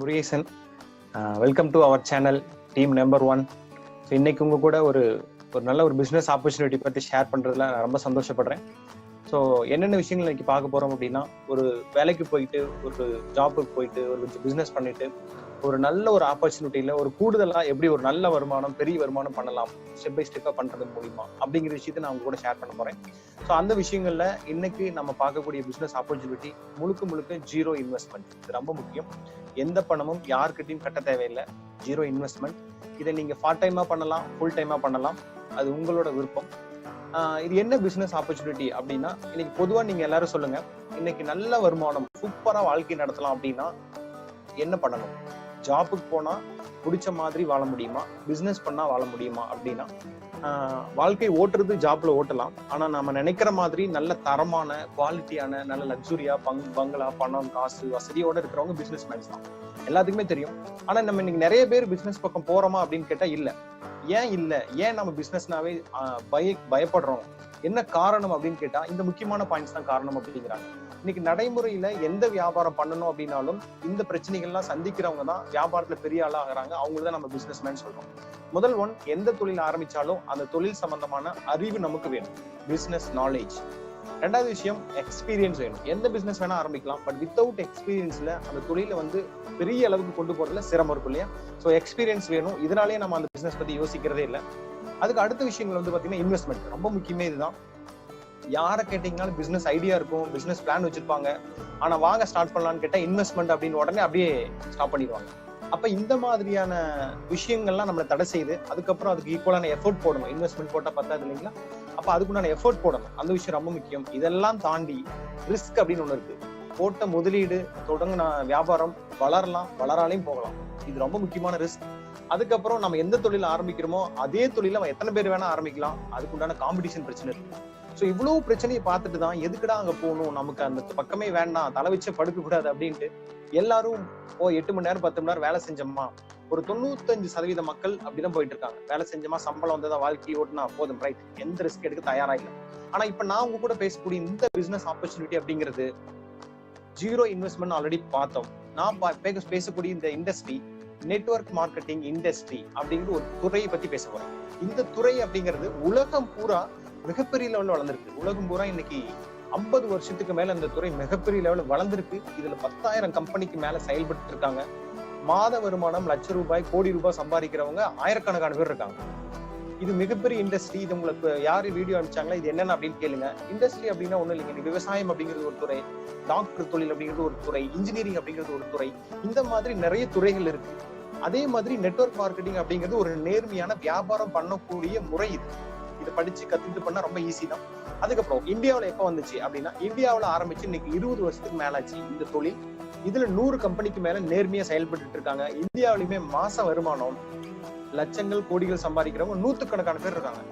Murugesan. Welcome to our channel team number 1. So இன்னைக்கு உங்க கூட ஒரு நல்ல ஒரு பிஸ்னஸ் ஆப்பர்ச்சுனிட்டி பற்றி ஷேர் பண்ணுறதுல நான் ரொம்ப சந்தோஷப்படுறேன். ஸோ என்னென்ன விஷயங்கள் இன்னைக்கு பார்க்க போகிறோம் அப்படின்னா, ஒரு வேலைக்கு போயிட்டு, ஒரு ஜாபுக்கு போயிட்டு, ஒரு பிஸ்னஸ் பண்ணிட்டு, ஒரு நல்ல ஒரு ஆப்பர்ச்சுனிட்டியில் ஒரு கூடுதலாக எப்படி ஒரு நல்ல வருமானம், பெரிய வருமானம் பண்ணலாம், ஸ்டெப் பை ஸ்டெப்பாக பண்ணுறது மூலிமா அப்படிங்கிற விஷயத்த நான் உங்க கூட ஷேர் பண்ண போகிறேன். ஸோ அந்த விஷயங்கள்ல இன்னைக்கு நம்ம பார்க்கக்கூடிய பிஸ்னஸ் ஆப்பர்ச்சுனிட்டி முழுக்க ஜீரோ இன்வெஸ்ட்மெண்ட். இது ரொம்ப முக்கியம். எந்த பணமும் யாருக்கிட்டையும் கட்ட தேவையில்லை. Zero investment. இதை நீங்க பார்ட் டைமா பண்ணலாம், ஃபுல் டைமா பண்ணலாம். அது உங்களோட விருப்பம். இது என்ன பிசினஸ் ஆப்பர்ச்சுனிட்டி அப்படின்னா, இன்னைக்கு பொதுவா நீங்க எல்லாரும் சொல்லுங்க, இன்னைக்கு நல்ல வருமானம், சூப்பரா வாழ்க்கை நடத்தலாம் அப்படின்னா என்ன பண்ணணும்? ஜாபுக்கு போனா பிடிச்ச மாதிரி வாழ முடியுமா? பிசினஸ் பண்ணா வாழ முடியுமா? அப்படின்னா வாழ்க்கை ஓட்டுறது ஜாப்ல ஓட்டலாம். ஆனா நம்ம நினைக்கிற மாதிரி நல்ல தரமான, குவாலிட்டியான, நல்ல லக்ஸுரியா பங்களா, பணம், காசு, வசதியோட இருக்கிறவங்க பிசினஸ் மேன்ஸ் தான். எல்லாத்துக்குமே தெரியும். ஆனா நம்ம இன்னைக்கு நிறைய பேர் பிசினஸ் பக்கம் போறோமா அப்படின்னு கேட்டா இல்ல. ஏன் இல்ல? ஏன் நம்ம பிசினஸ்னாவே பயப்படுறோம்? என்ன காரணம் அப்படின்னு கேட்டா இந்த முக்கியமான பாயிண்ட்ஸ் தான் காரணம் அப்படிங்கிறாங்க. இன்னைக்கு நடைமுறையில எந்த வியாபாரம் பண்ணணும் அப்படின்னாலும் இந்த பிரச்சனைகள்லாம் சந்திக்கிறவங்க தான் வியாபாரத்துல பெரிய ஆளா ஆகிறாங்க. அவங்களதான் நம்ம பிசினஸ் மேன் சொல்றோம். முதல் ஒன், எந்த தொழில் ஆரம்பிச்சாலும் அந்த தொழில் சம்பந்தமான அறிவு நமக்கு வேணும். Business knowledge. ரெண்டாவது விஷயம், எக்ஸ்பீரியன்ஸ் வேணும். எந்த பிசினஸ் வேணா ஆரம்பிக்கலாம், பட் வித்தவுட் எக்ஸ்பீரியன்ஸ்ல அந்த தொழிலை பெரிய அளவுக்கு கொண்டு போறதுல சிரமம் இருக்கும் இல்லையா? ஸோ எக்ஸ்பீரியன்ஸ் வேணும். இதனாலேயே நம்ம அந்த பிசினஸ் பத்தி யோசிக்கிறதே இல்லை. அதுக்கு அடுத்த விஷயங்கள் பாத்தீங்கன்னா இன்வெஸ்ட்மெண்ட். ரொம்ப முக்கியமே இதுதான். யாரை கேட்டீங்கன்னாலும் பிசினஸ் ஐடியா இருக்கும், பிசினஸ் பிளான் வச்சிருப்பாங்க. ஆனா வாங்க ஸ்டார்ட் பண்ணலாம்னு கேட்டா இன்வெஸ்ட்மெண்ட் அப்படின்னு உடனே அப்படியே ஸ்டாப் பண்ணிடுவாங்க. அப்ப இந்த மாதிரியான விஷயங்கள்லாம் நம்மளை தடை செய்யுது. அதுக்கப்புறம் அதுக்கு ஈக்குவலான எஃபோர்ட் போடணும். இன்வெஸ்ட்மெண்ட் போட்டா பத்தாது இல்லைங்களா? அப்ப அதுக்குண்டான எஃபோர்ட் போடணும். அந்த விஷயம் ரொம்ப முக்கியம். இதெல்லாம் தாண்டி ரிஸ்க் அப்படின்னு ஒண்ணு இருக்கு. போட்ட முதலீடு, தொடங்கின வியாபாரம் வளரலாம், வளராலையும் போகலாம். இது ரொம்ப முக்கியமான ரிஸ்க். அதுக்கப்புறம் நம்ம எந்த தொழில் ஆரம்பிக்கிறோமோ அதே தொழில அவன் எத்தனை பேர் வேணா ஆரம்பிக்கலாம். அதுக்குண்டான காம்படிஷன் பிரச்சனை இருக்கு. சோ இவ்வளவு பிரச்சனையை பார்த்துட்டு தான் எதுக்குடா அங்க போகணும், நமக்கு அந்த பக்கமே வேண்டாம், தலை வச்சு படுக்க கூடாது அப்படின்ட்டு எல்லாரும் 8 மணி நேரம் 10 மணி நேரம் வேலை செஞ்சோமா, ஒரு 95% மக்கள் அப்படிதான் போயிட்டு இருக்காங்க. வேலை செஞ்சோமா, சம்பளம் வந்ததா, வாழ்க்கை ஓட்டுனா போதும், ரைட், எந்த ரிஸ்க் எடுக்க தயாரா இல்லை. ஆனா இப்ப நான் உங்க கூட பேசக்கூடிய இந்த பிசினஸ் ஆப்பர்ச்சுனிட்டி அப்படிங்கிறது ஜீரோ இன்வெஸ்ட்மெண்ட் ஆல்ரெடி பார்த்தோம். நான் பேசக்கூடிய இந்த இண்டஸ்ட்ரி நெட்வொர்க் மார்க்கெட்டிங் இண்டஸ்ட்ரி அப்படிங்கிற ஒரு துறையை பத்தி பேச போறேன். இந்த துறை அப்படிங்கிறது உலகம் பூரா மிகப்பெரிய லெவலில் வளர்ந்துருக்கு. உலகம் பூரா இன்னைக்கு 50 வருஷத்துக்கு மேல இந்த துறை மிகப்பெரிய லெவலில் வளர்ந்துருக்கு. இதுல 10,000 கம்பெனிக்கு மேல செயல்பட்டு இருக்காங்க. மாத வருமானம் லட்ச ரூபாய், கோடி ரூபாய் சம்பாதிக்கிறவங்க ஆயிரக்கணக்கான பேர் இருக்காங்க. இது மிகப்பெரிய இண்டஸ்ட்ரி. இது உங்களுக்கு யாரு வீடியோ அனுப்பிச்சாங்களா, இது என்னென்ன அப்படின்னு கேளுங்க. இண்டஸ்ட்ரி அப்படின்னா ஒண்ணு இல்லைங்க. விவசாயம் அப்படிங்கிறது ஒரு துறை, டாக்டர் தொழில் அப்படிங்கிறது ஒரு துறை, இன்ஜினியரிங் அப்படிங்கிறது ஒரு துறை. இந்த மாதிரி நிறைய துறைகள் இருக்கு. அதே மாதிரி நெட்வொர்க் மார்க்கெட்டிங் அப்படிங்கிறது ஒரு நேர்மையான வியாபாரம் பண்ணக்கூடிய முறை. இதை படிச்சு கத்துக்கிட்டு பண்ணா ரொம்ப ஈஸி தான். அதுக்கப்புறம் இந்தியாவில எப்ப வந்துச்சு அப்படின்னா, இந்தியாவில ஆரம்பிச்சு இன்னைக்கு 20 வருஷத்துக்கு மேல ஆச்சு இந்த தொழில். இதுல 100 கம்பெனிக்கு மேல நேர்மையா செயல்பட்டு இருக்காங்க. இந்தியாவிலுமே மாச வருமானம் லட்சங்கள், கோடிகள் சம்பாதிக்கிறவங்க 100கணக்கான பேர் இருக்காங்க.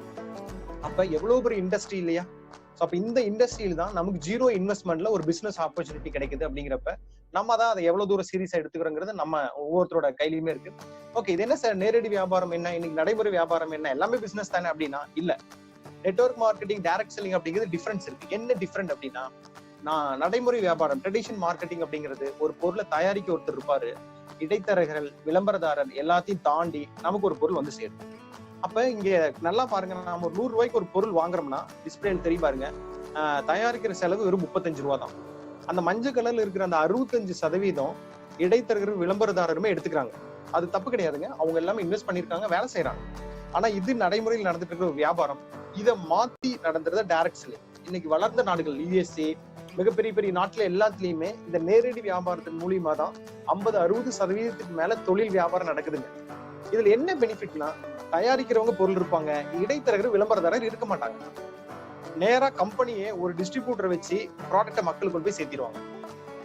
அப்ப எவ்வளவு பெரிய இண்டஸ்ட்ரி இல்லையா? அப்ப இந்த இண்டஸ்ட்ரியில தான் நமக்கு ஜீரோ இன்வெஸ்ட்மெண்ட்ல ஒரு பிசினஸ் ஆப்பர்ச்சுனிட்டி கிடைக்குது. அப்படிங்கிறப்ப நம்ம தான் அதை எவ்வளவு தூரம் சீரியஸா எடுத்துக்கிறோங்கிறது நம்ம ஒவ்வொருத்தரோட கையிலுமே இருக்கு. ஓகே, இது என்ன சார் நேரடி வியாபாரம் என்ன, இன்னைக்கு நடைமுறை வியாபாரம் என்ன, எல்லாமே பிசினஸ் தானே அப்படின்னா இல்ல. நெட்வொர்க் மார்க்கெட்டிங், டைரக்ட் செல்லிங் அப்படிங்கிறது டிஃபரன்ஸ் இருக்கு. என்ன டிஃபரெண்ட் அப்படின்னா, நான் நடைமுறை வியாபாரம் ட்ரெடிஷனல் மார்க்கெட்டிங் அப்படிங்கிறது ஒரு பொருளை தயாரிக்க ஒருத்தர் இருப்பாரு, இடைத்தரகர்கள், விளம்பரதாரர் எல்லாத்தையும் தாண்டி நமக்கு ஒரு பொருள் வந்து சேரும். அப்ப இங்க நல்லா பாருங்க, நம்ம ஒரு 100 ரூபாய்க்கு ஒரு பொருள் வாங்குறோம்னா டிஸ்பிளேல தெரியும் பாருங்க, தயாரிக்கிற செலவு வெறும் 35 ரூபா தான். அந்த மஞ்சள் கலர்ல இருக்கிற அந்த 65% இடைத்தரகர், விளம்பரதாரருமே எடுத்துக்கிறாங்க. அது தப்பு கிடையாதுங்க. அவங்க எல்லாமே இன்வெஸ்ட் பண்ணிருக்காங்க, வேலை செய்யறாங்க. ஆனா இது நடைமுறையில் நடந்துட்டு இருக்கிற ஒரு வியாபாரம். இதை மாத்தி நடந்துறத டைரக்ட் செல்லிங். இன்னைக்கு வளர்ந்த நாடுகள், USA, மிகப்பெரிய பெரிய நாட்டுல எல்லாத்துலயுமே இந்த நேரடி வியாபாரத்தின் மூலியமா தான் 50-60% மேல தொழில் வியாபாரம் நடக்குதுங்க. இதுல என்ன பெனிஃபிட்னா, தயாரிக்கிறவங்க பொருள் இருப்பாங்க, இடைத்தரகர், விளம்பரதாரர் இருக்க மாட்டாங்க. நேரா கம்பெனியே ஒரு டிஸ்ட்ரிபியூட்டர் வச்சு ப்ராடக்ட்டை மக்களுக்கு கொண்டு போய் சேர்த்திருவாங்க.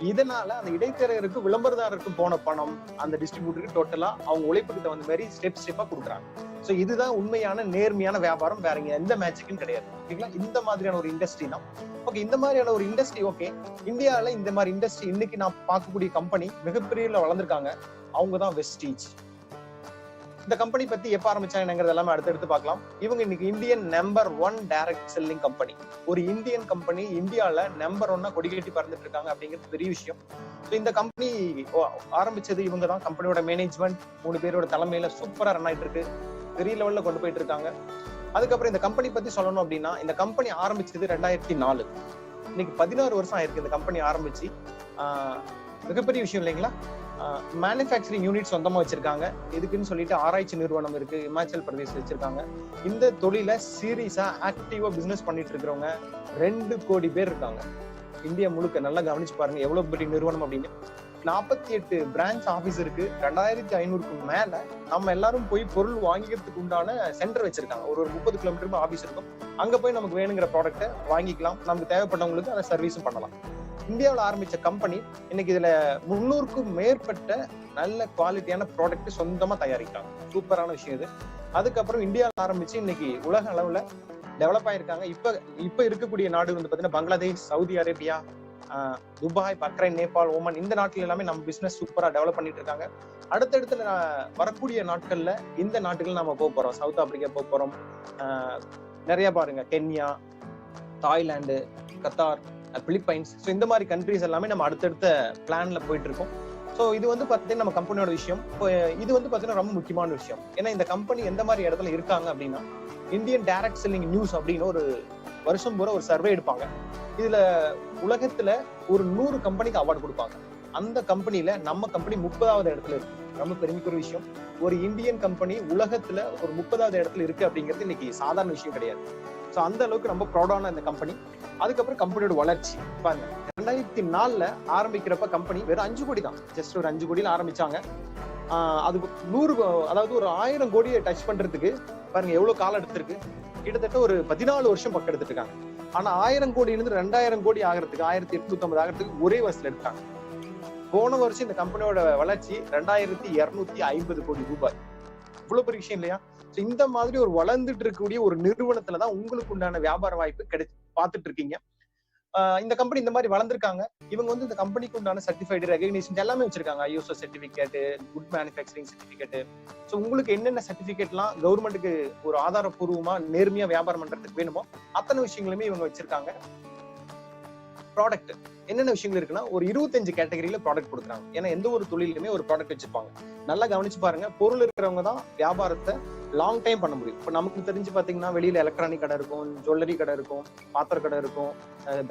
இதனால அந்த இடைத்தரகருக்கு, விளம்பரதாரருக்கும் போன பணம் அந்த டிஸ்ட்ரிபியூட்டருக்கு டோட்டலா அவங்க உழைப்புக்கு தகுந்த மாதிரி ஸ்டெப்பா கொடுக்குறாங்க. சோ இதுதான் உண்மையான நேர்மையான வியாபாரம். வேற எந்த மேட்சுக்கும் கிடையாது. ஓகேங்களா? இந்த மாதிரியான ஒரு இண்டஸ்ட்ரி தான். ஓகே, இந்த மாதிரியான ஒரு இண்டஸ்ட்ரி. ஓகே, இந்தியாவில இந்த மாதிரி இண்டஸ்ட்ரி இன்னைக்கு நான் பார்க்கக்கூடிய கம்பெனி மிகப்பெரிய வளர்ந்துருக்காங்க. அவங்க தான் வெஸ்டீஜ். இந்த கம்பெனி பத்தி எப்ப ஆரம்பிச்சாங்கிறது எல்லாமே அடுத்தடுத்து பார்க்கலாம். இவங்க இன்னைக்கு Indian number 1 direct selling company. ஒரு இந்தியன் கம்பெனி இந்தியால நம்பர் 1 கொடி கட்டி பறந்துட்டு இருக்காங்க அப்படிங்கிறது பெரிய விஷயம். இந்த கம்பெனி ஆரம்பிச்சது இவங்க தான். கம்பெனியோட மேனேஜ்மெண்ட் 3 பேரோட தலைமையில சூப்பரா ரன் ஆயிட்டு இருக்கு. பெரிய லெவல்ல கொண்டு போயிட்டு இருக்காங்க. அதுக்கப்புறம் இந்த கம்பெனி பத்தி சொல்லணும் அப்படின்னா, இந்த கம்பெனி ஆரம்பிச்சது 2004. இன்னைக்கு 16 வருஷம் ஆயிருக்கு இந்த கம்பெனி ஆரம்பிச்சு. மிகப்பெரிய விஷயம் இல்லைங்களா? மேனுஃபேக்சரிங் யூனிட் சொந்தமா வச்சிருக்காங்க. இதுக்குன்னு சொல்லிட்டு ஆராய்ச்சி நிறுவனம் இருக்கு, இமாச்சல் பிரதேஷ் வச்சிருக்காங்க. இந்த தொழில சீரியஸா ஆக்டிவா பிசினஸ் பண்ணிட்டு இருக்கிறவங்க 2 கோடி பேர் இருக்காங்க இந்தியா முழுக்க. நல்லா கவனிச்சு பாருங்க எவ்வளவு பெரிய நிறுவனம் அப்படின்னு. 48 பிரான்ச் ஆபீஸ் இருக்கு. 2500க்கு மேல நம்ம எல்லாரும் போய் பொருள் வாங்கிக்கிறதுக்கு உண்டான சென்டர் வச்சிருக்காங்க. ஒரு 30 கிலோமீட்டர் ஆபீஸ் இருக்கும். அங்க போய் நமக்கு வேணுங்கிற ப்ராடக்ட்டை வாங்கிக்கலாம். நமக்கு தேவைப்பட்டவங்களுக்கு அதை சர்வீஸும் பண்ணலாம். இந்தியாவில் ஆரம்பிச்ச கம்பெனி இன்னைக்கு இதுல 300க்கும் மேற்பட்ட நல்ல குவாலிட்டியான ப்ராடக்ட் சொந்தமா தயாரிக்கிறாங்க. சூப்பரான விஷயம் இது. அதுக்கப்புறம் இந்தியாவில் ஆரம்பிச்சு இன்னைக்கு உலக அளவுல டெவலப் ஆயிருக்காங்க. இப்ப இருக்கக்கூடிய நாடு வந்து பாத்தீங்கன்னா Bangladesh, Saudi Arabia, Dubai, Bahrain, Nepal, Oman, இந்த நாட்டுல எல்லாமே நம்ம பிசினஸ் சூப்பரா டெவலப் பண்ணிட்டு இருக்காங்க. அடுத்தடுத்து வரக்கூடிய நாட்கள்ல இந்த நாட்டுகள் நம்ம போக போறோம். சவுத் ஆப்பிரிக்கா போக போறோம். நிறைய பாருங்க, Kenya, Thailand, Qatar, Philippines. So இந்த மாதிரி கண்ட்ரிஸ் எல்லாமே நம்ம அடுத்தடுத்த பிளான்ல போயிட்டு இருக்கோம். ஸோ இது வந்து பார்த்தீங்கன்னா நம்ம கம்பெனியோட விஷயம். இது வந்து பார்த்தீங்கன்னா ரொம்ப முக்கியமான விஷயம். ஏன்னா இந்த கம்பெனி எந்த மாதிரி இடத்துல இருக்காங்க அப்படின்னா, இந்தியன் டைரக்ட் செல்லிங் நியூஸ் அப்படின்னு ஒரு வருஷம் பூரா ஒரு சர்வே எடுப்பாங்க. இதுல உலகத்துல ஒரு 100 கம்பெனிக்கு அவார்டு கொடுப்பாங்க. அந்த கம்பெனில நம்ம கம்பெனி 30வது இடத்துல இருக்கு. ரொம்ப பெருமைக்குரிய விஷயம். ஒரு இந்தியன் கம்பெனி உலகத்துல ஒரு 30வது இடத்துல இருக்கு அப்படிங்கிறது இன்னைக்கு சாதாரண விஷயம் கிடையாது. ஸோ அந்த அளவுக்கு ரொம்ப ப்ரௌடான இந்த கம்பெனி. அதுக்கப்புறம் கம்பெனியோட வளர்ச்சி பாருங்க. 2004 ஆரம்பிக்கிறப்ப கம்பெனி வெறும் 5 கோடி தான். ஜஸ்ட் ஒரு 5 கோடியில ஆரம்பிச்சாங்க. அது 100, அதாவது ஒரு 1000 கோடியை டச் பண்றதுக்கு பாருங்க எவ்வளவு காலம் எடுத்திருக்கு. கிட்டத்தட்ட ஒரு 14 வருஷம் பக்கம் எடுத்துட்டு இருக்காங்க. ஆனா 1000 கோடியிலிருந்து 2000 கோடி ஆகிறதுக்கு 1850 ஆகிறதுக்கு ஒரே வருஷத்துல எடுத்தாங்க. போன வருஷம் இந்த கம்பெனியோட வளர்ச்சி 2250 கோடி ரூபாய். இவ்வளவு பெரிய விஷயம் இல்லையா? இந்த மாதிரி ஒரு வளர்ந்துட்டு இருக்கக்கூடிய ஒரு நிறுவனத்துலதான் உங்களுக்கு உண்டான வியாபார வாய்ப்பு பார்த்துட்டு இருக்கீங்க. இந்த கம்பெனி இந்த மாதிரி வளர்ந்துருக்காங்க. இவங்க வந்து இந்த கம்பெனிக்கு உண்டான சர்டிஃபைடு, ரெகக்னிஷன் எல்லாமே வச்சிருக்காங்க. ISO certificate, good manufacturing certificate. So உங்களுக்கு என்னென்ன சர்டிபிகேட்லாம் கவர்மெண்ட்டுக்கு ஒரு ஆதாரப்பூர்வமா நேர்மையா வியாபாரம் பண்றதுக்கு வேணுமோ அத்தனை விஷயங்களுமே இவங்க வச்சிருக்காங்க. ப்ராடக்ட் என்னென்ன விஷயங்கள் இருக்குன்னா, ஒரு 25 கேட்டகரியில ப்ராடக்ட் கொடுக்குறாங்க. ஏன்னா எந்த ஒரு தொழிலுமே ஒரு ப்ராடக்ட் வச்சிருப்பாங்க. நல்லா கவனிச்சு பாருங்க. பொருள் இருக்கிறவங்க தான் வியாபாரத்தை லாங் டைம் பண்ண முடியும். இப்போ நமக்கு தெரிஞ்சு பாத்தீங்கன்னா வெளியில எலக்ட்ரானிக் கடை இருக்கும், ஜுவல்லரி கடை இருக்கும், பாத்திர கடை இருக்கும்,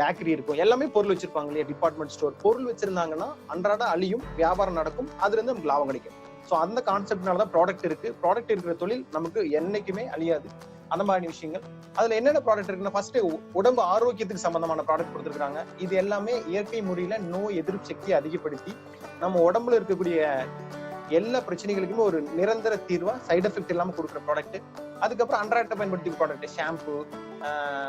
பேக்கரி இருக்கும், எல்லாமே பொருள் வச்சிருப்பாங்க இல்லையா? Department store. பொருள் வச்சிருந்தாங்கன்னா அன்றாட அழியும், வியாபாரம் நடக்கும், அதுல இருந்து நமக்கு லாபம் கிடைக்கும். ஸோ அந்த கான்செப்ட்னாலதான் ப்ராடக்ட் இருக்கு. ப்ராடக்ட் இருக்கிற தொழில் நமக்கு என்னைக்குமே அழியாது. அந்த மாதிரி விஷயங்கள். அதுல என்னென்ன ப்ராடக்ட் இருக்குன்னா, ஃபர்ஸ்ட் உடம்பு ஆரோக்கியத்துக்கு சம்பந்தமான ப்ராடக்ட் கொடுத்துருக்காங்க. இது எல்லாமே இயற்கை முறையில நோய் எதிர்ப்பு சக்தியை அதிகப்படுத்தி நம்ம உடம்புல இருக்கக்கூடிய எல்லா பிரச்சனைகளுக்குமே ஒரு நிரந்தர தீர்வா, சைடு எஃபெக்ட் இல்லாம கொடுக்குற ப்ராடக்ட். அதுக்கப்புறம் அன்றாட பயன்படுத்திக்க ப்ராடக்ட், ஷாம்பு,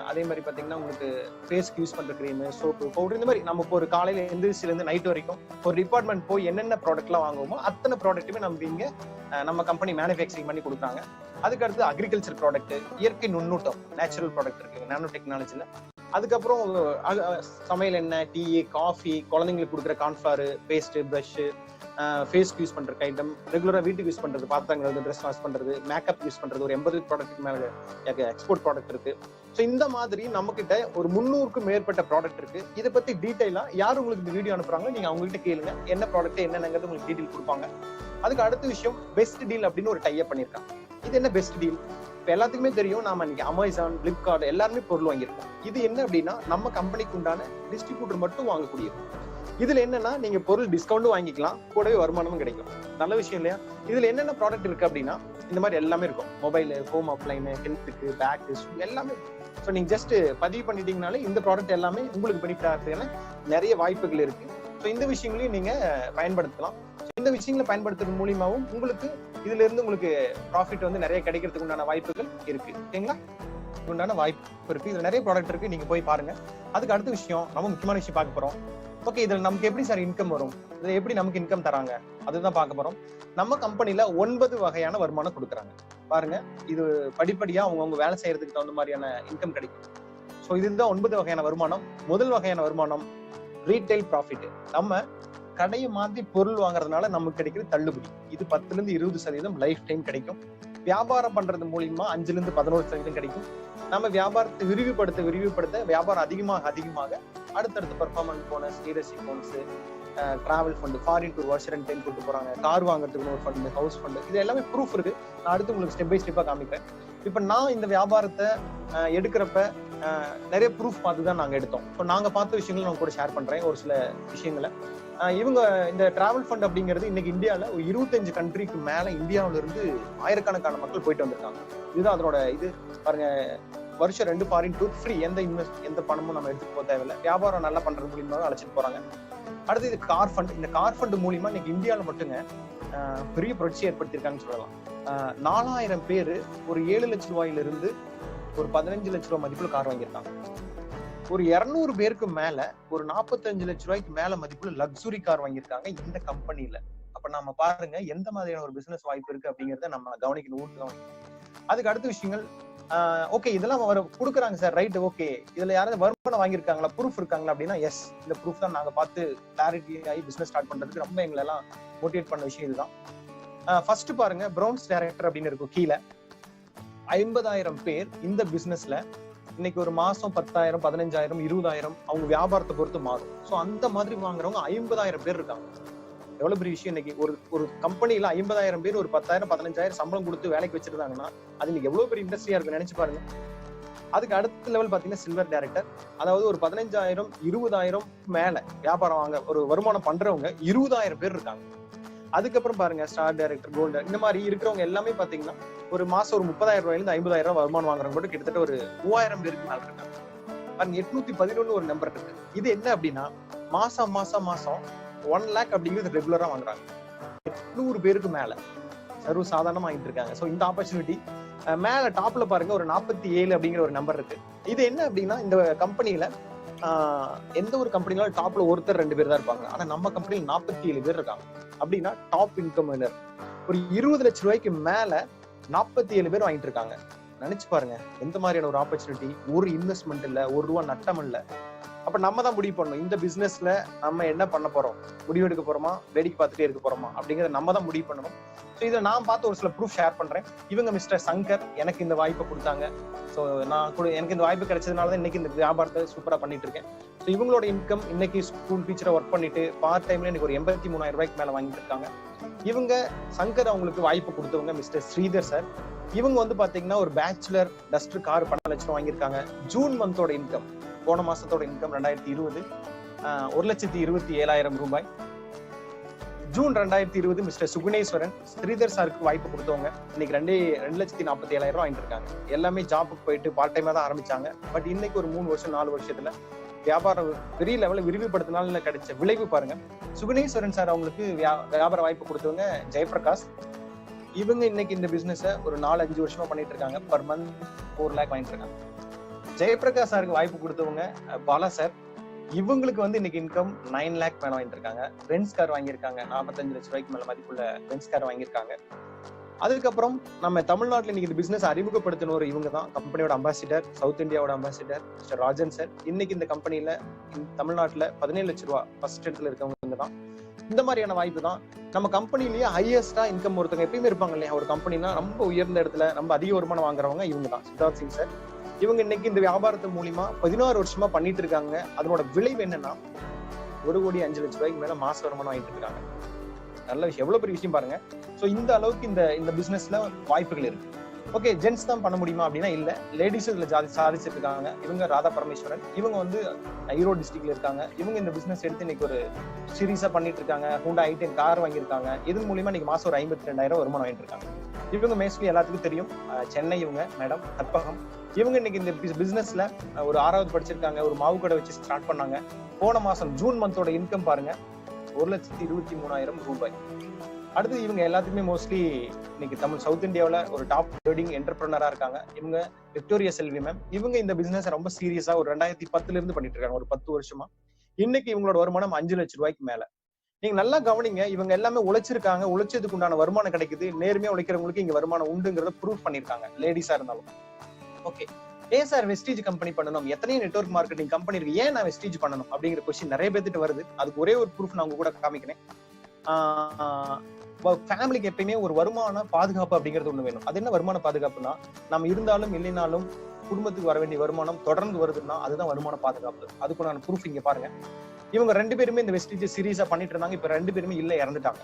அதே மாதிரி பாத்தீங்கன்னா உங்களுக்கு ஃபேஸ்க்கு யூஸ் பண்ற கிரீம், சோப்பு, பவுடர், இந்த மாதிரி நம்ம ஒரு காலையில எந்திரிச்சில இருந்து நைட் வரைக்கும் ஒரு டிபார்ட்மெண்ட் போய் என்னென்ன ப்ராடக்ட் எல்லாம் வாங்குவோமோ அத்தனை ப்ராடக்ட்டுமே நம்ம இங்க நம்ம கம்பெனி மேனுஃபேக்சரிங் பண்ணி கொடுக்குறாங்க. அதுக்கு அடுத்து அக்ரிகல்ச்சர் ப்ராடக்ட், இயற்கை நுண்ணூட்டம், நேச்சுரல் ப்ராடக்ட் இருக்கு நானோ டெக்னாலஜில. அதுக்கப்புறம் சமையல் எண்ணெய், டீ, காஃபி, குழந்தைங்களுக்கு கொடுக்குற கார்ன்ஃபிளவர், பேஸ்ட், பிரஷ், ஃபேஸ்க்கு யூஸ் பண்ற ஐட்டம், ரெகுலரா வீட்டுக்கு யூஸ் பண்றது, பாத்திரங்கள், ட்ரெஸ் வாஷ் பண்றது, மேக்கப் யூஸ் பண்றது, ஒரு 80 ப்ராடக்ட் மேல எக்ஸ்போர்ட் ப்ராடக்ட் இருக்கு. ஸோ இந்த மாதிரி நம்ம கிட்ட ஒரு 300க்கும் மேற்பட்ட ப்ராடக்ட் இருக்கு. இதை பத்தி டீடைலா யார் உங்களுக்கு இந்த வீடியோ அனுப்புறாங்க, நீங்க அவங்க கிட்ட கேளுங்க. என்ன ப்ராடக்ட் என்னங்கிறது உங்களுக்கு டீடைல் கொடுப்பாங்க. அதுக்கு அடுத்த விஷயம் பெஸ்ட் டீல் அப்படின்னு ஒரு டைப் பண்ணிருக்காங்க. இது என்ன பெஸ்ட் டீல்? இப்ப எல்லாத்துக்குமே தெரியும், நாம இன்னைக்கு அமேசான், பிளிப்கார்ட் எல்லாருமே பொருள் வாங்கியிருக்கோம். இது என்ன அப்படின்னா, நம்ம கம்பெனிக்கு உண்டான டிஸ்ட்ரிபியூட்டர் மட்டும் வாங்கக்கூடியது. இதுல என்னன்னா, நீங்க பொருள் டிஸ்கவுண்டும் வாங்கிக்கலாம், கூடவே வருமானமும் கிடைக்கும். நல்ல விஷயம் இல்லையா? இதுல என்னென்ன ப்ராடக்ட் இருக்கு அப்படின்னா, இந்த மாதிரி எல்லாமே இருக்கும். மொபைல், ஹோம் அப்ளைன், ஹெல்த்துக்கு, பேக், எல்லாமே. ஸோ நீங்க ஜஸ்ட் பதிவு பண்ணிட்டீங்கனாலே இந்த ப்ராடக்ட் எல்லாமே உங்களுக்கு பெனிஃபிட் ஆகிறதுக்கான நிறைய வாய்ப்புகள் இருக்கு. ஸோ இந்த விஷயங்களையும் நீங்க பயன்படுத்தலாம். இந்த விஷயங்களை பயன்படுத்துறது மூலியமாவும் உங்களுக்கு இதுல இருந்து உங்களுக்கு ப்ராஃபிட் வந்து நிறைய கிடைக்கிறதுக்கு உண்டான வாய்ப்புகள் இருக்கு. ஓகேங்களா? உண்டான வாய்ப்பு இருக்கு. இதுல நிறைய ப்ராடக்ட் இருக்கு, நீங்க போய் பாருங்க. அதுக்கு அடுத்த விஷயம், நம்ம முக்கியமான விஷயம் பார்க்க போறோம். ஓகே, இதுல நமக்கு எப்படி சார் இன்கம் வரும், இதுல எப்படி நமக்கு இன்கம் தராங்க, அதுதான் பார்க்க போறோம். நம்ம கம்பெனில 9 வகையான வருமானம் கொடுக்குறாங்க. பாருங்க, இது படிப்படியா அவங்கவுங்க வேலை செய்யறதுக்கு தகுந்த மாதிரியான இன்கம் கிடைக்கும். ஸோ இதுதான் 9 வகையான வருமானம். முதல் வகையான வருமானம் ரீட்டைல் ப்ராஃபிட். நம்ம கடையை மாத்தி பொருள் வாங்குறதுனால நமக்கு கிடைக்கிறது தள்ளுபடி. இது 10% 20% லைஃப் டைம் கிடைக்கும். வியாபாரம் பண்றது மூலியமா 5-11% கிடைக்கும். நம்ம வியாபாரத்தை விரிவுபடுத்த வியாபாரம் அதிகமாக அடுத்தடுத்த performance bonus, leadership bonus, travel fund, foreign tour வருஷம் 2 டைம் கூட்டு போறாங்க, கார் வாங்குறதுக்கு ஒரு ஃபண்ட், ஹவுஸ் ஃபண்ட், இது எல்லாமே ப்ரூஃப் இருக்கு. நான் அடுத்து உங்களுக்கு ஸ்டெப் பை ஸ்டெப்பா காமிக்கிறேன். இப்ப நான் இந்த வியாபாரத்தை எடுக்கிறப்ப நிறைய ப்ரூஃப் பார்த்து தான் நாங்க எடுத்தோம். ஸோ நாங்க பார்த்த விஷயங்களை நான் கூட ஷேர் பண்றேன், ஒரு சில விஷயங்களை. இவங்க இந்த டிராவல் ஃபண்ட் அப்படிங்கிறது இன்னைக்கு இந்தியாவில் ஒரு 25 கண்ட்ரிக்கு மேல இந்தியாவில இருந்து ஆயிரக்கணக்கான மக்கள் போயிட்டு வந்திருக்காங்க. இதுதான் அதனோட இது பாருங்க. வருஷம் 2 ஃபாரின் டூர் ஃப்ரீ. எந்த பணமும் நம்ம எடுத்துட்டு போக தேவையில்லை. வியாபாரம் நல்லா பண்றது மூலியமாக அழைச்சிட்டு போறாங்க. அடுத்து இது கார் ஃபண்ட். இந்த கார் ஃபண்ட் மூலியமா இன்னைக்கு இந்தியாவில் மட்டுங்க பெரிய புரட்சி ஏற்படுத்தியிருக்காங்கன்னு சொல்லலாம். 4000 பேர் ஒரு 7 லட்சம் ரூபாயில இருந்து ஒரு 15 லட்சம் ரூபாய் மதிப்புல கார் வாங்கியிருக்காங்க. ஒரு 200 பேருக்கு மேல ஒரு 45 லட்சம் ரூபாய்க்கு மேல மதிப்புல லக்ஸுரி கார் வாங்கியிருக்காங்க இந்த கம்பெனில. அப்ப நம்ம பாருங்க எந்த மாதிரியான ஒரு பிசினஸ் வாய்ப்பு இருக்கு அப்படிங்கறத நம்ம கவனிக்கணும். அதுக்கு அடுத்த விஷயங்கள், ஓகே இதெல்லாம் கொடுக்குறாங்க சார், ரைட், ஓகே இதுல யாராவது வருமானம் வாங்கியிருக்காங்களா, ப்ரூஃப் இருக்காங்களா அப்படின்னா எஸ், இந்த ப்ரூஃப் தான் நாங்க பார்த்து கிளாரிட்டி ஆகி பிசினஸ் ஸ்டார்ட் பண்றதுக்கு ரொம்ப எங்களை எல்லாம் மோட்டிவேட் பண்ண விஷயம் இதுதான். ஃபர்ஸ்ட் பாருங்க, பிரவுன்ஸ் டைரக்டர் அப்படின்னு இருக்கும் கீழே. 50,000 பேர் இந்த பிசினஸ்ல இன்னைக்கு ஒரு மாசம் 10,000, 15,000, 20,000 அவங்க வியாபாரத்தை பொறுத்து மாறும். ஸோ அந்த மாதிரி வாங்குறவங்க 50,000 பேர் இருக்காங்க. எவ்வளவு பெரிய விஷயம். இன்னைக்கு ஒரு கம்பெனில 50,000 பேர் ஒரு 10,000, 15,000 சம்பளம் கொடுத்து வேலைக்கு வச்சிருந்தாங்கன்னா அது இன்னைக்கு எவ்வளவு பெரிய இண்டஸ்ட்ரியா இருக்கு நினைச்சு பாருங்க. அதுக்கு அடுத்த லெவல் பாத்தீங்கன்னா சில்வர் டைரக்டர். அதாவது ஒரு 15,000, 20,000 மேல வியாபாரம் வாங்க ஒரு வருமானம் பண்றவங்க 20,000 பேர் இருக்காங்க. அதுக்கப்புறம் பாருங்க ஸ்டார் டைரக்டர், கோல்டு, இந்த மாதிரி இருக்கிறவங்க எல்லாமே பாத்தீங்கன்னா ஒரு மாசம் ஒரு 30,000 ரூபாயிலிருந்து 50,000 வருமானம் வாங்குறவங்க கூட கிட்டத்தட்ட ஒரு 3,000 பேருக்கு மேல இருக்காங்க. பாருங்க 811 ஒரு நம்பர் இருக்கு. இது என்ன அப்படின்னா மாசம் 1 lakh அப்படிங்கிறது ரெகுலரா வாங்குறாங்க. 800 பேருக்கு மேல சர்வ சாதாரணமா வாங்கிட்டு இருக்காங்க. ஸோ இந்த ஆப்பர்ச்சுனிட்டி மேல டாப்ல பாருங்க ஒரு 47 அப்படிங்கிற ஒரு நம்பர் இருக்கு. இது என்ன அப்படின்னா இந்த கம்பெனில எந்த ஒரு கம்பெனினாலும் டாப்ல ஒருத்தர் 2 பேர் தான் இருப்பாங்க. ஆனா நம்ம கம்பெனில 47 பேர் இருக்காங்க. அப்படின்னா டாப் இன்கம் ஏர்னர் ஒரு 20 லட்சம் ரூபாய்க்கு மேல 47 பேர் வாங்கிட்டு இருக்காங்க. நினைச்சு பாருங்க எந்த மாதிரியான ஒரு ஆப்பர்ச்சுனிட்டி. ஒரு இன்வெஸ்ட்மெண்ட் இல்ல, ஒரு ரூபா நட்டம் இல்ல. அப்ப நம்ம தான் முடிவு பண்ணணும் இந்த பிசினஸ்ல நம்ம என்ன பண்ண போறோம், முடிவு எடுக்க போறோமா, வேடிக்கை பார்த்துட்டே இருக்க போறோமா அப்படிங்கறத நம்ம தான் முடிவு பண்ணணும். ஸோ இதை நான் பார்த்து ஒரு சில ப்ரூஃப் ஷேர் பண்றேன். இவங்க மிஸ்டர் சங்கர் எனக்கு இந்த வாய்ப்பை கொடுத்தாங்க. ஸோ எனக்கு இந்த வாய்ப்பு கிடைச்சதுனால தான் இன்னைக்கு இந்த வியாபாரத்தை சூப்பரா பண்ணிட்டு இருக்கேன். ஸோ இவங்களோட இன்கம் இன்னைக்கு ஸ்கூல் டீச்சரை ஒர்க் பண்ணிட்டு பார்ட் டைம்ல எனக்கு ஒரு 83,000 ரூபாய்க்கு மேல வாங்கிட்டு இருக்காங்க. இவங்க சங்கர் அவங்களுக்கு வாய்ப்பு கொடுத்தவங்க மிஸ்டர் ஸ்ரீதர் சார். இவங்க வந்து பாத்தீங்கன்னா ஒரு பேச்சுலர் டஸ்டர் கார் 12 லட்சம் வாங்கியிருக்காங்க. ஜூன் மந்தோட இன்கம், போன மாசத்தோட இன்கம் 2020 1,27,000 ரூபாய். ஜூன் 2020 மிஸ்டர் சுகுணேஸ்வரன் ஸ்ரீதர் சாருக்கு வாய்ப்பு கொடுத்தவங்க இன்னைக்கு 2,47,000 வாங்கிட்டு இருக்காங்க. எல்லாமே ஜாபுக்கு போயிட்டு பார்ட் டைமா தான் ஆரம்பிச்சாங்க. பட் இன்னைக்கு ஒரு 3 வருஷம் 4 வருஷத்துல வியாபாரம் பெரிய லெவலில் விரிவுபடுத்தினால கிடைச்ச விளைவு பாருங்க. சுகுணேஸ்வரன் சார் அவங்களுக்கு வியாபார வாய்ப்பு கொடுத்தவங்க ஜெயபிரகாஷ். இவங்க இன்னைக்கு இந்த பிசினஸ் ஒரு 4-5 வருஷமா பண்ணிட்டு இருக்காங்க. பர் மந்த் 4 lakh வாங்கிட்டு இருக்காங்க. ஜெயபிரகாஷ் சாருக்கு வாய்ப்பு கொடுத்தவங்க பாலா சார். இவங்களுக்கு வந்து இன்னைக்கு இன்கம் 9 lakh மேல வாங்கிட்டு இருக்காங்க. பென்ஸ் கார் வாங்கியிருக்காங்க. 45 லட்சம் ரூபாய்க்கு மேல மதிப்புள்ள பென்ஸ் கார் வாங்கியிருக்காங்க. அதுக்கப்புறம் நம்ம தமிழ்நாட்டில் இன்னைக்கு இந்த பிசினஸ் அறிமுகப்படுத்தினவர் இவங்க தான், கம்பெனியோட அம்பாசிடர், சவுத் இந்தியாவோட அம்பாசிடர் மிஸ்டர் ராஜன் சார். இன்னைக்கு இந்த கம்பெனில தமிழ்நாட்டுல 17 லட்சம் ரூபாய் ஃபர்ஸ்ட் இடத்துல இருக்கவங்க தான். இந்த மாதிரியான வாய்ப்பு தான் நம்ம கம்பெனிலேயே ஹையஸ்டா இன்கம் ஒருத்தவங்க எப்பயுமே இருப்பாங்க இல்லையா, ஒரு கம்பெனினா ரொம்ப உயர்ந்த இடத்துல ரொம்ப அதிக வருமானம் வாங்குறவங்க இவங்க தான், சித்தார்த் சிங் சார். இவங்க இன்னைக்கு இந்த வியாபாரத்து மூலியமா 16 வருஷமா பண்ணிட்டு இருக்காங்க. அதனோட விளைவு என்னன்னா 1,05,00,000 ரூபாய்க்கு மேல மாச வருமானம் வாங்கிட்டு இருக்காங்க. நல்ல விஷயம், எவ்வளவு பெரிய விஷயம் பாருங்க. சோ இந்த அளவுக்கு இந்த பிசினஸ்ல வாய்ப்புகள் இருக்கு. ஓகே, ஜென்ட்ஸ் தான் பண்ண முடியுமா அப்படின்னா இல்ல, லேடிஸும் இதுல சாதிச்சிட்டு இருக்காங்க. இவங்க ராதா பரமேஸ்வரன், இவங்க வந்து ஈரோடு டிஸ்ட்ரிக்ட்ல இருக்காங்க. இவங்க இந்த பிசினஸ் எடுத்து இன்னைக்கு ஒரு சீரீஸா பண்ணிட்டு இருக்காங்க. ஹூண்டா i10 கார் வாங்கியிருக்காங்க. இதன் மூலியமா இன்னைக்கு மாசம் ஒரு 52,000 வருமானம் வாங்கிட்டு இருக்காங்க. இவங்க மேஸ்ட்லி எல்லாத்துக்கும் தெரியும், சென்னை. இவங்க மேடம் கற்பகம். இவங்க இன்னைக்கு இந்த பிசினஸ்ல ஒரு 6வது படிச்சிருக்காங்க. ஒரு மாவு கடை வச்சு ஸ்டார்ட் பண்ணாங்க. போன மாசம் ஜூன் மந்தோட இன்கம் பாருங்க 1,23,000 ரூபாய். அடுத்து இவங்க எல்லாத்துக்குமே மோஸ்ட்லி இன்னைக்கு சவுத் இந்தியாவில் ஒரு டாப் ட்ரேடிங் என்டர்பிரனரா இருக்காங்க. இவங்க விக்டோரியா செல்வி மேம். இவங்க இந்த பிசினஸ் ரொம்ப சீரியஸா ஒரு 2010 இருந்து பண்ணிட்டு இருக்காங்க, ஒரு 10 வருஷமா. இன்னைக்கு இவங்களோட வருமானம் 5 லட்சம் ரூபாய்க்கு மேல. நீங்க நல்லா கவனிங்க, இவங்க எல்லாமே உழைச்சிருக்காங்க. உழைச்சதுக்கு உண்டான வருமானம் கிடைக்குது. நேர்மையா உழைக்கிறவங்களுக்கு இங்க வருமானம் உண்டுங்கிறத ப்ரூவ் பண்ணிருக்காங்க, லேடிஸா இருந்தாலும். ஓகே, ஏன் சார் வெஸ்டீஜ் கம்பெனி பண்ணணும், எத்தனை நெட்வொர்க் மார்க்கெட்டிங் கம்பெனி இருக்கு, ஏன் நான் வெஸ்டீஜ் பண்ணணும் அப்படிங்கிற கொஸ்டின் நிறைய பேர்த்திட்டு வருது. அதுக்கு ஒரே ஒரு ப்ரூஃப் நான் உங்க கூட காமிக்கிறேன். ஃபேமிலிக்கு எப்பயுமே ஒரு வருமான பாதுகாப்பு அப்படிங்கிறது ஒண்ணு வேணும். அது என்ன வருமான பாதுகாப்புனா, நம்ம இருந்தாலும் இல்லைனாலும் குடும்பத்துக்கு வர வேண்டிய வருமானம் தொடர்ந்து வருதுன்னா அதுதான் வருமான பாதுகாப்பு. அதுக்கு நான் ப்ரூஃப் இங்க பாருங்க. இவங்க 2 பேருமே இந்த வெஸ்டீஜ் சீரீஸா பண்ணிட்டு இருந்தாங்க. இப்ப 2 பேருமே இல்ல, இறந்துட்டாங்க.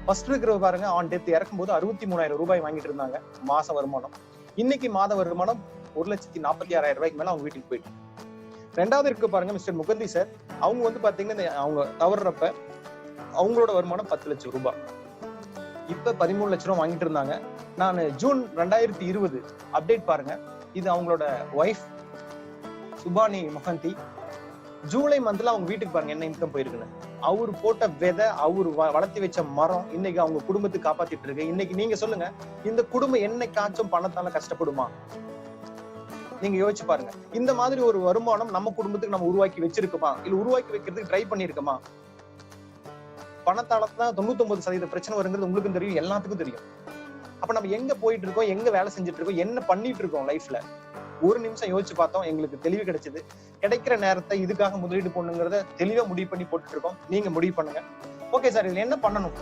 ஃபர்ஸ்ட் இருக்கிற பாருங்க, ஆன் டெத் இறக்கும் போது 63,000 ரூபாய் வாங்கிட்டு இருந்தாங்க மாச வருமானம். இன்னைக்கு மாத வருமானம் 1,46,000 ரூபாய்க்கு மேல அவங்க வீட்டுக்கு போயிட்டு. 2வது இருக்க பாருங்க மிஸ்டர் முகந்தி சார். அவங்க வந்து பாத்தீங்கன்னா அவங்க தவறுறப்ப அவங்களோட வருமானம் 10 லட்சம் ரூபாய். இப்ப 13 லட்சம் ரூபாய் வாங்கிட்டு இருந்தாங்க. நான் ஜூன் 2020 அப்டேட் பாருங்க. இது அவங்களோட ஒய்ஃப் சுபானி முகந்தி. ஜூலை மந்த்ல அவங்க வீட்டுக்கு பாருங்க என்ன இன்கம் போயிருக்குன்னு. அவரு போட்ட விதை, அவரு வளர்த்தி வச்ச மரம் இன்னைக்கு அவங்க குடும்பத்துக்கு காப்பாத்திட்டு இருக்கு. இன்னைக்கு நீங்க சொல்லுங்க, இந்த குடும்பம் என்னைக்காச்சும் பணத்தால கஷ்டப்படுமா? நீங்க யோசிச்சு பாருங்க. இந்த மாதிரி ஒரு வருமானம் நம்ம குடும்பத்துக்கு நம்ம உருவாக்கி வச்சிருக்கோமா, இல்ல உருவாக்கி வைக்கிறதுக்கு ட்ரை பண்ணிருக்கோமா? பணத்தாலதான் 99% பிரச்சனை வருங்கிறது உங்களுக்கும் தெரியும், எல்லாத்துக்கும் தெரியும். அப்ப நம்ம எங்க போயிட்டு இருக்கோம், எங்க வேலை செஞ்சுட்டு இருக்கோம், என்ன பண்ணிட்டு இருக்கோம் லைஃப்ல? ஒரு நிமிஷம் யோசிச்சு பார்த்தோம், எங்களுக்கு தெளிவு கிடைச்சது. கிடைக்கிற நேரத்தை இதுக்காக முதலீடு பண்ணுங்கிறத தெளிவா முடிவு பண்ணி போட்டுட்டு இருக்கோம். நீங்க முடிவு பண்ணுங்க. ஓகே சார், இதுல என்ன பண்ணணும்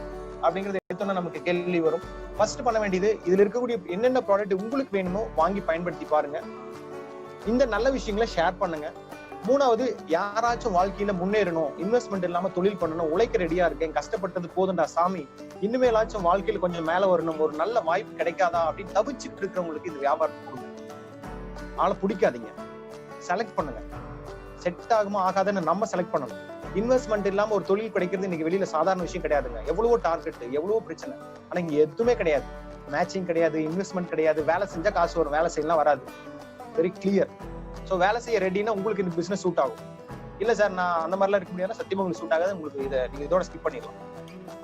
அப்படிங்கறது எடுத்தோன்னா நமக்கு கேள்வி வரும். ஃபர்ஸ்ட் பண்ண வேண்டியது, இதுல இருக்கக்கூடிய என்னென்ன ப்ராடக்ட் உங்களுக்கு வேணுமோ வாங்கி பயன்படுத்தி பாருங்க. இந்த நல்ல விஷயங்களை ஷேர் பண்ணுங்க. 3வது, யாராச்சும் வாழ்க்கையில முன்னேறணும், இன்வெஸ்ட்மெண்ட் இல்லாம தொழில் பண்ணணும், உழைக்க ரெடியா இருக்கேன், கஷ்டப்பட்டது போதுண்டா சாமி, இனிமேலாச்சும் வாழ்க்கையில கொஞ்சம் மேல வரணும், ஒரு நல்ல வாய்ப்பு கிடைக்காதா அப்படின்னு தவிச்சிட்டு இருக்கிறவங்களுக்கு இது வியாபாரத்தை கொடுங்க. ஆளை பிடிக்காதீங்க, செலக்ட் பண்ணுங்க. செட் ஆகுமா ஆகாதுன்னு நம்ம செலக்ட் பண்ணணும். இன்வெஸ்ட்மெண்ட் இல்லாம ஒரு தொழில் கிடைக்கிறது இன்னைக்கு வெளியில சாதாரண விஷயம் கிடையாதுங்க. எவ்வளவோ டார்கெட், எவ்வளவோ பிரச்சனை. ஆனா இங்க எதுவுமே கிடையாது. மேட்சிங் கிடையாது, இன்வெஸ்ட்மெண்ட் கிடையாது. வேலை செஞ்சா காசு வரும், வேலை செய்யலாம் வராது. Very clear. சோ வேலை செய்ய ரெடினா உங்களுக்கு இந்த பிசினஸ் சூட் ஆகும். இல்ல சார் நான் அந்த மாதிரிலாம் இருக்க முடியாது, சத்தியமா உங்களுக்கு சூட் ஆகாது, உங்களுக்கு இதை நீங்க இதோட ஸ்கிப் பண்ணிடலாம்.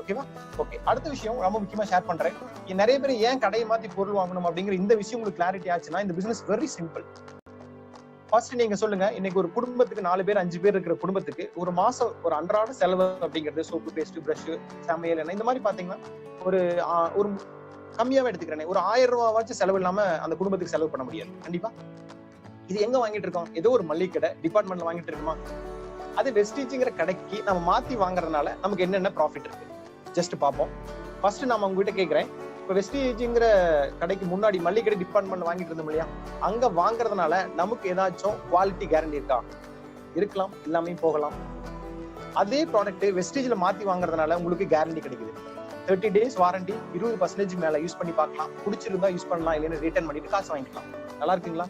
ஓகேவா? ஓகே, அடுத்த விஷயம் ரொம்ப முக்கியமா ஷேர் பண்றேன். நிறைய பேர் ஏன் கடையை மாத்தி பொருள் வாங்கணும் அப்படிங்கிற இந்த விஷயம் உங்களுக்கு கிளாரிட்டி ஆச்சுன்னா இந்த பிசினஸ் வெரி சிம்பிள். ஃபர்ஸ்ட் நீங்க சொல்லுங்க, இன்னைக்கு ஒரு குடும்பத்துக்கு 4 பேர் 5 பேர் இருக்கிற குடும்பத்துக்கு ஒரு மாசம் ஒரு அன்றாட செலவு அப்படிங்கிறது சோப்பு, பேஸ்ட், பிரஷ், சமையல் எண்ணெய் இந்த மாதிரி பாத்தீங்கன்னா ஒரு ஒரு கம்மியாவே எடுத்துக்கிறேன். ஒரு 1000 ரூபாவாச்சும் செலவு இல்லாம அந்த குடும்பத்துக்கு செலவு பண்ண முடியாது கண்டிப்பா. இது எங்க வாங்கிட்டு இருக்கோம்? ஏதோ ஒரு மளிகை கடை டிபார்ட்மெண்ட்ல வாங்கிட்டு இருக்குமா? அது வெஸ்டீஜ்ங்கிற கடைக்கு நம்ம மாத்தி வாங்குறதுனால நமக்கு என்னென்ன ப்ராஃபிட் இருக்கு ஜஸ்ட் பார்ப்போம். ஃபர்ஸ்ட் நான் உங்ககிட்ட கேட்கிறேன், இப்ப வெஸ்டீஜ்ங்கிற கடைக்கு முன்னாடி மளிகை கடை டிபார்ட்மெண்ட் வாங்கிட்டு இருந்தோம் இல்லையா, அங்க வாங்குறதுனால நமக்கு ஏதாச்சும் குவாலிட்டி கேரண்டி இருக்கா? இருக்கலாம், எல்லாமே போகலாம். அதே ப்ராடக்ட் வெஸ்டீஜ்ல மாத்தி வாங்குறதுனால உங்களுக்கு கேரண்டி கிடைக்குது. 30 days வாரண்டி, 20% மேல யூஸ் பண்ணி பார்க்கலாம். பிடிச்சிருந்தா யூஸ் பண்ணலாம், இல்லைன்னா ரிட்டர்ன் பண்ணிட்டு காசு வாங்கிக்கலாம். நல்லா இருக்குங்களா?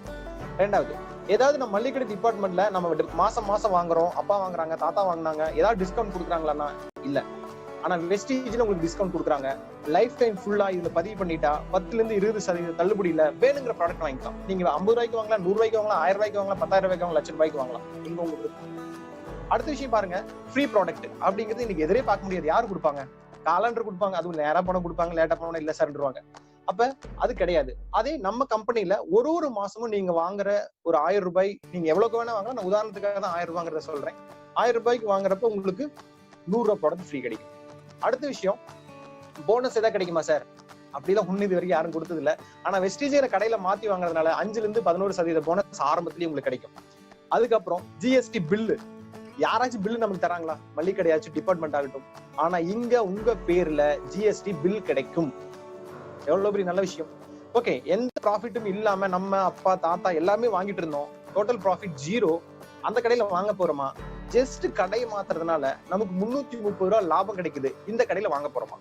2வது, ஏதாவது நம்ம மளிகை கடை டிபார்ட்மெண்ட்ல நம்ம மாசம் மாசம் வாங்குறோம், அப்பா வாங்குறாங்க, தாத்தா வாங்கினாங்க, ஏதாவது டிஸ்கவுண்ட் கொடுக்குறாங்களா? இல்ல. ஆனா வெஸ்டீஜ்ல உங்களுக்கு டிஸ்கவுண்ட் கொடுக்குறாங்க. லைஃப் டைம் ஃபுல்லா இதுல பதிவு பண்ணிட்டா 10ல இருந்து 20% தள்ளுபடியில வேணுங்கிற ப்ராடக்ட் வாங்கிக்கலாம். நீங்க 50 ரூபாய்க்கு வாங்கலாம், 100 ரூபாய்க்கு வாங்கலாம், 1000 ரூபாய்க்கு வாங்கலாம், 10,000 ரூபாய்க்கு வாங்கலாம், 1,00,000 ரூபாய்க்கு வாங்கலாம். இங்க உங்களுக்கு அடுத்த விஷயம் பாருங்க, ஃப்ரீ ப்ராடக்ட் அப்படிங்கிறது இன்னைக்கு எதிரே பார்க்க முடியாது. யாரு கொடுப்பாங்க? காலண்டர் கொடுப்பாங்க, அதுவும் நேரா பணம் கொடுப்பாங்க, லேட்டா பணம் இல்ல சார்ன்றுவாங்க. அப்ப அது கிடையாது. அதே நம்ம கம்பெனில ஒரு மாசமும் நீங்க வாங்குற ஒரு 1000 ரூபாய், நீங்க எவ்வளவுக்கு வேணா வாங்கலாம். நான் உதாரணத்துக்காக தான் 1000 ரூபாங்கிறத சொல்றேன். 1000 ரூபாய்க்கு வாங்குறப்ப உங்களுக்கு 100 ரூபாய் ப்ராடக்ட் ஃப்ரீ கிடைக்கும். அடுத்த விஷயம், போனஸ் ஏதாவது கிடைக்குமா சார்? அப்படிலாம் ஒண்ணு இது வரைக்கும் யாரும் கொடுத்தது இல்ல. ஆனா வெஸ்டீஜ்ங்கிற கடையில மாத்தி வாங்குறதுனால 5ல இருந்து 11% போனஸ் ஆரம்பத்திலேயே உங்களுக்கு கிடைக்கும். அதுக்கப்புறம் ஜிஎஸ்டி பில்லு, யாராச்சும் பில்லு நமக்கு தராங்களா? மளிகை கடையாச்சும் டிபார்ட்மெண்ட் ஆகட்டும். ஆனா இங்க உங்க பேர்ல ஜிஎஸ்டி பில் கிடைக்கும். எவ்வளவு பெரிய நல்ல விஷயம். ஓகே, எந்த ப்ராஃபிட்டும் இல்லாம நம்ம அப்பா தாத்தா எல்லாமே வாங்கிட்டு இருந்தோம், டோட்டல் ப்ராஃபிட் 0. அந்த கடையில வாங்க போறோமா? ஜஸ்ட் கடையை மாத்துறதுனால நமக்கு 330 ரூபாய் லாபம் கிடைக்குது. இந்த கடையில வாங்க போறோமா?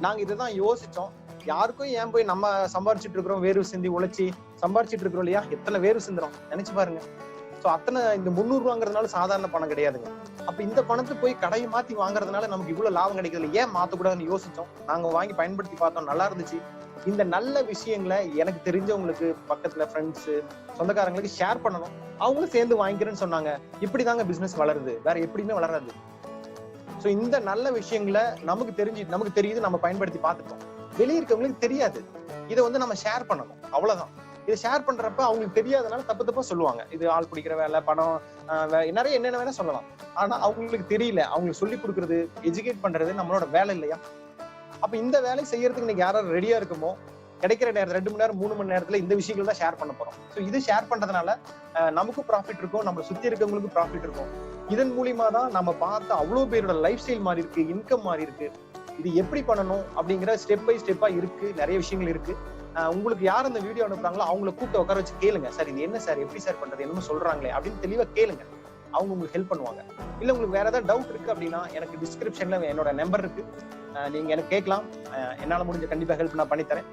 நாங்க இதுதான் யோசிச்சோம். யாருக்கும் ஏன் போய் நம்ம சம்பாரிச்சிட்டு இருக்கிறோம், வேர்வை சிந்தி உழைச்சி சம்பாரிச்சிட்டு இருக்கிறோம் இல்லையா, எத்தனை வேர்வை சிந்துறோம் நினைச்சு பாருங்க. சோ அத்தனை இந்த 300 ரூபாங்கிறதுனால சாதாரண பணம் கிடையாதுங்க. அப்ப இந்த பணத்தை போய் கடையை மாத்தி வாங்குறதுனால நமக்கு இவ்வளவு லாபம் கிடைக்கிறது, ஏன் மாத்தக்கூடாதுன்னு யோசிச்சோம். நாங்க வாங்கி பயன்படுத்தி பார்த்தோம், நல்லா இருந்துச்சு. இந்த நல்ல விஷயங்களை எனக்கு தெரிஞ்சவங்களுக்கு, பக்கத்துல ஃப்ரெண்ட்ஸ், சொந்தக்காரங்களுக்கு ஷேர் பண்ணணும். அவங்களும் சேர்ந்து வாங்கிக்கிறேன்னு சொன்னாங்க. இப்படிதாங்க பிசினஸ் வளருது, வேற எப்படியுமே வளராது. சோ இந்த நல்ல விஷயங்களை நமக்கு தெரியுது, நம்ம பயன்படுத்தி பார்த்துட்டோம். வெளியே இருக்கவங்களுக்கு தெரியாது. இதை நம்ம ஷேர் பண்ணணும், அவ்வளவுதான். இதை ஷேர் பண்றப்ப அவங்களுக்கு தெரியாதனால தப்பா சொல்லுவாங்க. இது ஆள் பிடிக்கிற வேலை, பணம், நிறைய என்னென்ன வேணா சொல்லலாம். ஆனா அவங்களுக்கு தெரியல. அவங்களுக்கு சொல்லி கொடுக்கறது, எஜுகேட் பண்றது நம்மளோட வேலை இல்லையா? அப்ப இந்த வேலை செய்யறதுக்கு இன்னைக்கு யாராவது ரெடியா இருக்குமோ கிடைக்கிற நேரம் 2 மணி நேரம் 3 மணி நேரத்துல இந்த விஷயங்கள் தான் ஷேர் பண்ண போறோம். ஸோ இது ஷேர் பண்றதுனால நமக்கும் ப்ராஃபிட் இருக்கும், நம்மளை சுத்தி இருக்கவங்களுக்கும் ப்ராஃபிட் இருக்கும். இதன் மூலியமா தான் நம்ம பார்த்த அவ்வளவு பேரோட லைஃப் ஸ்டைல் மாறி இருக்கு, இன்கம் மாறி இருக்கு. இது எப்படி பண்ணணும் அப்படிங்கிற ஸ்டெப் பை ஸ்டெப்பா இருக்கு, நிறைய விஷயங்கள் இருக்கு. உங்களுக்கு யார் அந்த வீடியோ அனுப்புறாங்களோ அவங்கள கூப்பிட்டு உட்கார வச்சு கேளுங்க, சார் இது என்ன சார், எப்படி சார் பண்றது, என்னமோ சொல்றாங்களே அப்படின்னு தெளிவா கேளுங்க. அவங்க உங்களுக்கு ஹெல்ப் பண்ணுவாங்க. இல்ல உங்களுக்கு வேற ஏதாவது டவுட் இருக்கு அப்படின்னா எனக்கு டிஸ்கிரிப்ஷன்ல என்னோட நம்பர் இருக்கு, நீங்க எனக்கு கேட்கலாம். என்னால முடிஞ்ச கண்டிப்பா ஹெல்ப் நான் பண்ணித்தரேன்.